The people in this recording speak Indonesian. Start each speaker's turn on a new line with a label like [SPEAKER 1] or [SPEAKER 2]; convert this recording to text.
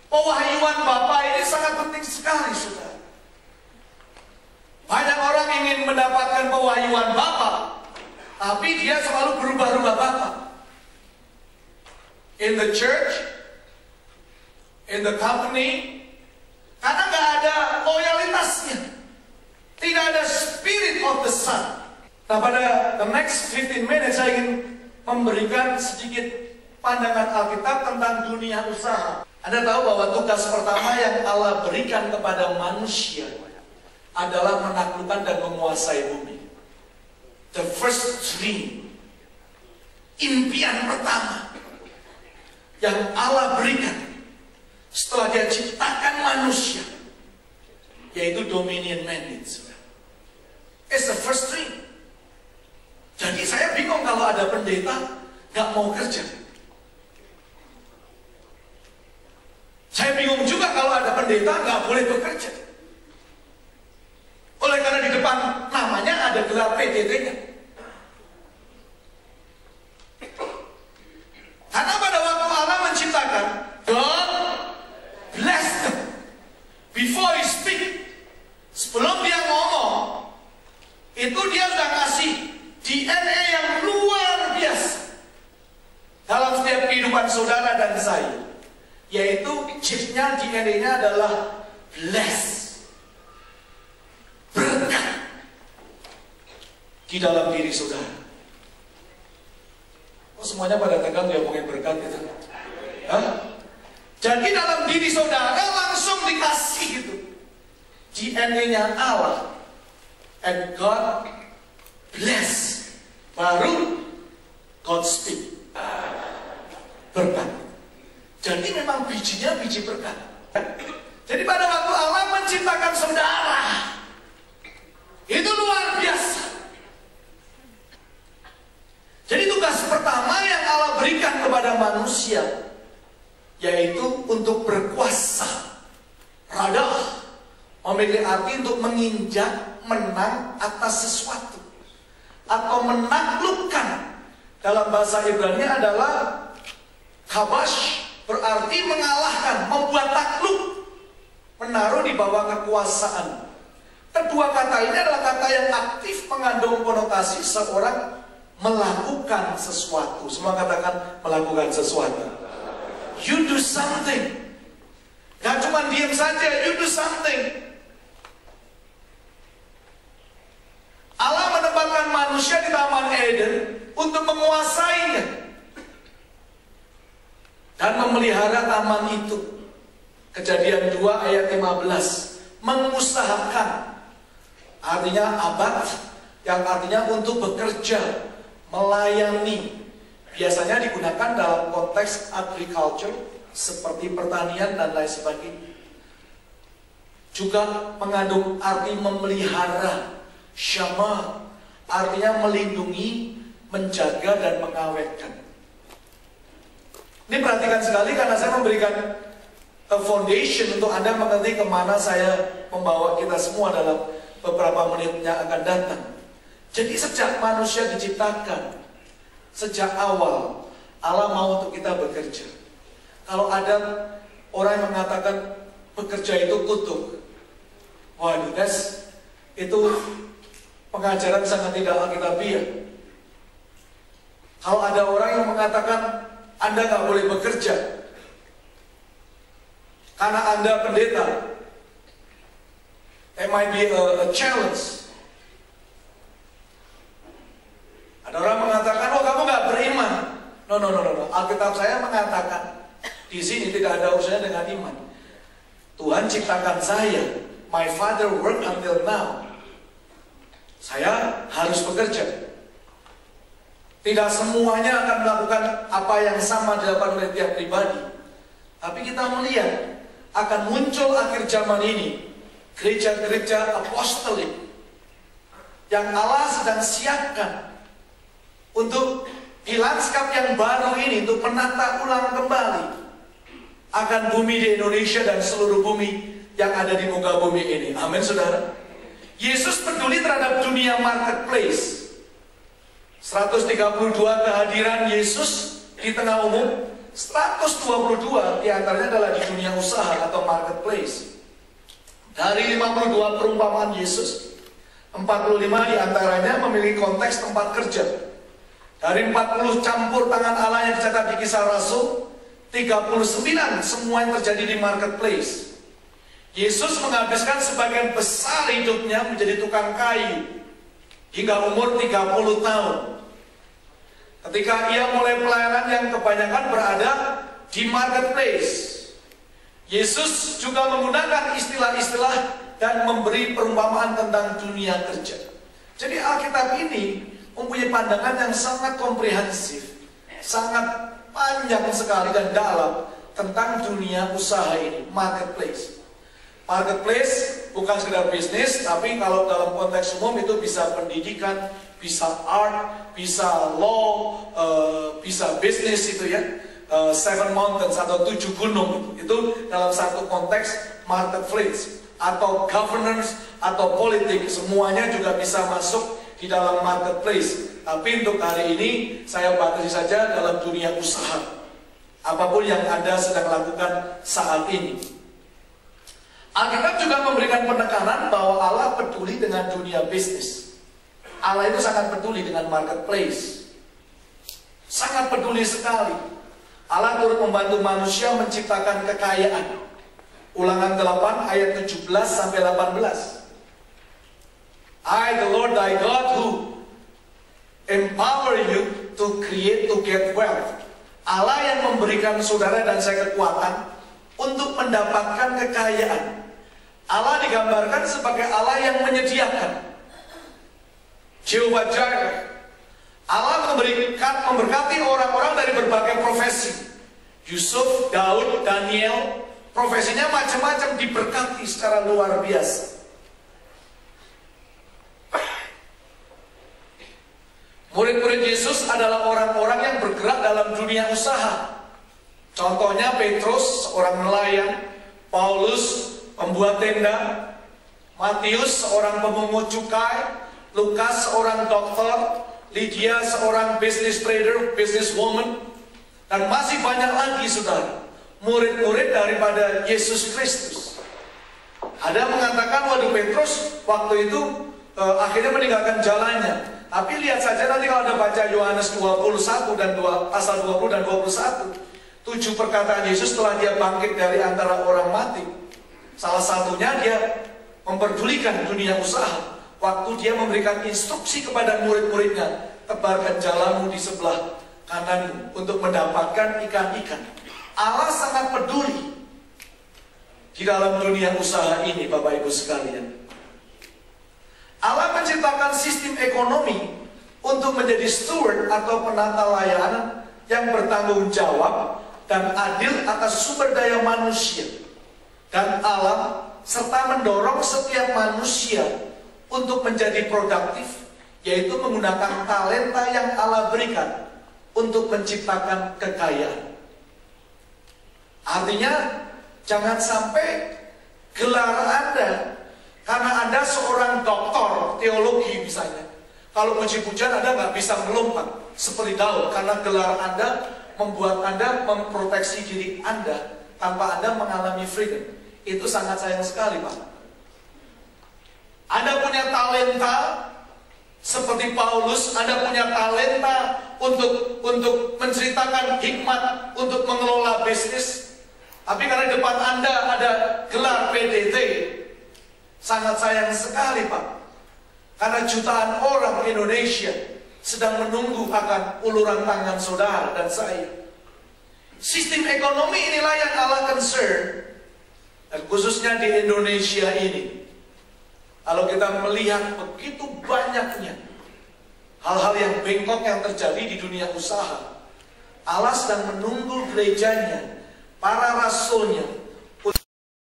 [SPEAKER 1] Pewahyuan Bapa ini sangat penting sekali, saudara. Banyak orang ingin mendapatkan pewahyuan Bapa, tapi dia selalu berubah-ubah Bapa. In the church, in the company, karena nggak ada loyalitasnya, tidak ada spirit of the Son. Nah, pada the next 15 minutes saya ingin memberikan sedikit pandangan Alkitab tentang dunia usaha. Anda tahu bahwa tugas pertama yang Allah berikan kepada manusia adalah menaklukkan dan menguasai bumi. The first dream, impian pertama yang Allah berikan setelah Dia ciptakan manusia, yaitu dominion mandate. It's the first dream. Jadi saya bingung kalau ada pendeta gak mau kerja. Saya bingung juga kalau ada pendeta gak boleh bekerja. Oleh karena di depan namanya ada gelar PTT-nya. Karena pada waktu Allah menciptakan, God bless them before He speak. Sebelum Dia ngomong, itu Dia sudah ngasih DNA yang luar biasa dalam setiap kehidupan saudara dan saya, yaitu chipnya, DNA-nya adalah bless, berkat di dalam diri saudara. Oh, semuanya pada tegang dia ngomongin berkat gitu. Hah? Jadi dalam diri saudara langsung dikasih gitu DNA-nya Allah, and God bless. Baru God speak. Berkat. Jadi memang bijinya biji berkat. Jadi pada waktu Allah menciptakan saudara, itu luar biasa. Jadi tugas pertama yang Allah berikan kepada manusia, yaitu untuk berkuasa. Radah memiliki arti untuk menginjak, menang atas sesuatu, atau menaklukkan. Dalam bahasa Ibrani adalah kabash, berarti mengalahkan, membuat takluk, menaruh di bawah kekuasaan. Kedua kata ini adalah kata yang aktif, mengandung konotasi seorang melakukan sesuatu. Semua katakan melakukan sesuatu. You do something. Gak cuma diam saja, you do something. Allah menempatkan manusia di Taman Eden untuk menguasainya dan memelihara taman itu. Kejadian 2 ayat 15. Mengusahakan, artinya abad, yang artinya untuk bekerja, melayani. Biasanya digunakan dalam konteks agriculture, seperti pertanian dan lain sebagainya. Juga mengandung arti memelihara. Syama artinya melindungi, menjaga, dan mengawetkan. Ini perhatikan sekali karena saya memberikan a foundation untuk Anda mengerti kemana saya membawa kita semua dalam beberapa menit yang akan datang. Jadi sejak manusia diciptakan, sejak awal Allah mau untuk kita bekerja. Kalau ada orang yang mengatakan bekerja itu kutuk, waduh, itu pengajaran sangat tidak alkitabiah. Kalau ada orang yang mengatakan Anda nggak boleh bekerja karena Anda pendeta, it might be a challenge. Ada orang mengatakan, oh kamu nggak beriman. No. Alkitab saya mengatakan di sini tidak ada urusannya dengan iman. Tuhan ciptakan saya. My father worked until now. Saya harus bekerja. Tidak semuanya akan melakukan apa yang sama dilakukan oleh tiap pribadi. Tapi kita melihat akan muncul akhir zaman ini gereja-gereja apostolik yang Allah sedang siapkan untuk di lanskap yang baru ini, untuk menata ulang kembali akan bumi di Indonesia dan seluruh bumi yang ada di muka bumi ini. Amin, saudara. Yesus peduli terhadap dunia marketplace. 132 kehadiran Yesus di tengah umum, 122 diantaranya adalah di dunia usaha atau marketplace. Dari 52 perumpamaan Yesus, 45 diantaranya memiliki konteks tempat kerja. Dari 40 campur tangan Allah yang dicatat di Kisah Rasul, 39 semua yang terjadi di marketplace. Yesus menghabiskan sebagian besar hidupnya menjadi tukang kayu hingga umur 30 tahun. Ketika ia mulai pelayanan yang kebanyakan berada di marketplace, Yesus juga menggunakan istilah-istilah dan memberi perumpamaan tentang dunia kerja. Jadi Alkitab ini mempunyai pandangan yang sangat komprehensif, sangat panjang sekali dan dalam tentang dunia usaha ini, marketplace. Marketplace bukan sekedar bisnis, tapi kalau dalam konteks umum itu bisa pendidikan, bisa art, bisa law, bisa bisnis itu ya. Seven Mountains atau 7 gunung itu dalam satu konteks marketplace, atau governance atau politik, semuanya juga bisa masuk di dalam marketplace. Tapi untuk hari ini saya batasi saja dalam dunia usaha, apapun yang Anda sedang lakukan saat ini. Alkitab juga memberikan penekanan bahwa Allah peduli dengan dunia bisnis. Allah itu sangat peduli dengan marketplace, sangat peduli sekali. Allah turut membantu manusia menciptakan kekayaan. Ulangan 8 ayat 17 sampai 18. I, the Lord thy God, who empower you to create, to get wealth. Allah yang memberikan saudara dan saya kekuatan untuk mendapatkan kekayaan. Allah digambarkan sebagai Allah yang menyediakan. Jehovah Jireh. Allah memberkati orang-orang dari berbagai profesi. Yusuf, Daud, Daniel, profesinya macam-macam, diberkati secara luar biasa. Murid-murid Yesus adalah orang-orang yang bergerak dalam dunia usaha. Contohnya Petrus, seorang nelayan, Paulus, pembuat tenda, Matius, seorang pemungut cukai, Lukas, seorang dokter, Lydia, seorang business trader, businesswoman, dan masih banyak lagi saudara, murid-murid daripada Yesus Kristus. Ada mengatakan, waduh Petrus waktu itu akhirnya meninggalkan jalannya. Tapi lihat saja nanti kalau Anda baca Yohanes 21 dan pasal 20 dan 21, 7 perkataan Yesus setelah dia bangkit dari antara orang mati. Salah satunya dia memperdulikan dunia usaha. Waktu dia memberikan instruksi kepada murid-muridnya, tebarkan jalamu di sebelah kananmu untuk mendapatkan ikan-ikan. Allah sangat peduli di dalam dunia usaha ini, Bapak Ibu sekalian. Allah menciptakan sistem ekonomi untuk menjadi steward atau penata layanan yang bertanggung jawab dan adil atas sumber daya manusia dan alam, serta mendorong setiap manusia untuk menjadi produktif, yaitu menggunakan talenta yang Allah berikan untuk menciptakan kekayaan. Artinya, jangan sampai gelar Anda, karena Anda seorang doktor teologi misalnya, kalau puji-pujian Anda nggak bisa melompat seperti Daud, karena gelar Anda membuat Anda memproteksi diri Anda tanpa Anda mengalami freedom. Itu sangat sayang sekali, Pak. Anda punya talenta seperti Paulus, Anda punya talenta untuk menceritakan hikmat, untuk mengelola bisnis. Tapi karena di depan Anda ada gelar PDT, sangat sayang sekali, Pak. Karena jutaan orang Indonesia sedang menunggu akan uluran tangan saudara dan saya. Sistem ekonomi inilah yang Allah concern, dan khususnya di Indonesia ini. Kalau kita melihat begitu banyaknya hal-hal yang bengkok yang terjadi di dunia usaha, Allah sedang menunggu gerejanya, para rasulnya,